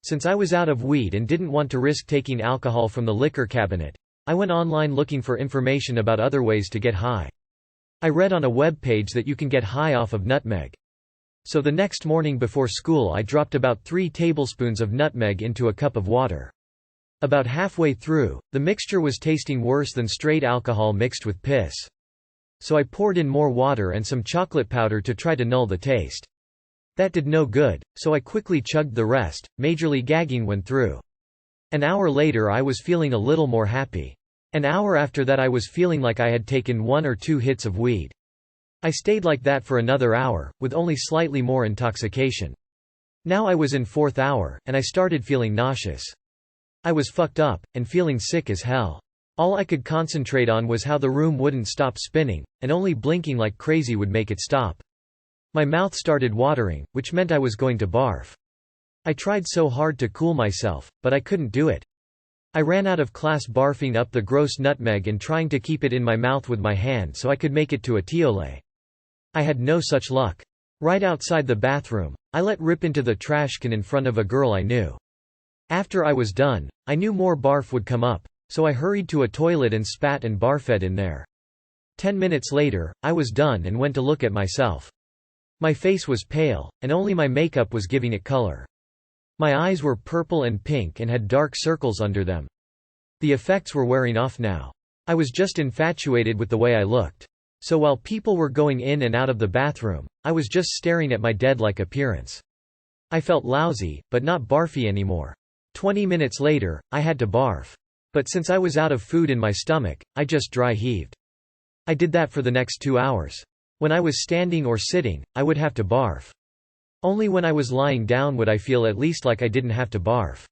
Since I was out of weed and didn't want to risk taking alcohol from the liquor cabinet, I went online looking for information about other ways to get high. I read on a web page that you can get high off of nutmeg. So the next morning before school I dropped about 3 tablespoons of nutmeg into a cup of water. About halfway through, the mixture was tasting worse than straight alcohol mixed with piss. So I poured in more water and some chocolate powder to try to null the taste. That did no good, so I quickly chugged the rest, majorly gagging when through. An hour later I was feeling a little more happy. An hour after that I was feeling like I had taken 1 or 2 hits of weed. I stayed like that for another hour, with only slightly more intoxication. Now I was in 4th hour, and I started feeling nauseous. I was fucked up, and feeling sick as hell. All I could concentrate on was how the room wouldn't stop spinning, and only blinking like crazy would make it stop. My mouth started watering, which meant I was going to barf. I tried so hard to cool myself, but I couldn't do it. I ran out of class barfing up the gross nutmeg and trying to keep it in my mouth with my hand so I could make it to a tiole. I had no such luck. Right outside the bathroom, I let rip into the trash can in front of a girl I knew. After I was done, I knew more barf would come up, so I hurried to a toilet and spat and barfed in there. 10 minutes later, I was done and went to look at myself. My face was pale, and only my makeup was giving it color. My eyes were purple and pink and had dark circles under them. The effects were wearing off now. I was just infatuated with the way I looked. So while people were going in and out of the bathroom, I was just staring at my dead-like appearance. I felt lousy, but not barfy anymore. 20 minutes later, I had to barf. But since I was out of food in my stomach, I just dry heaved. I did that for the next 2 hours. When I was standing or sitting, I would have to barf. Only when I was lying down would I feel at least like I didn't have to barf.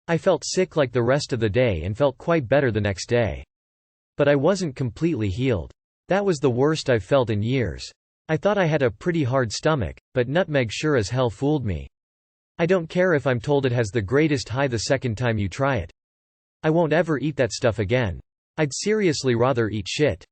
I felt sick like the rest of the day and felt quite better the next day. But I wasn't completely healed. That was the worst I've felt in years. I thought I had a pretty hard stomach, but nutmeg sure as hell fooled me. I don't care if I'm told it has the greatest high the second time you try it. I won't ever eat that stuff again. I'd seriously rather eat shit.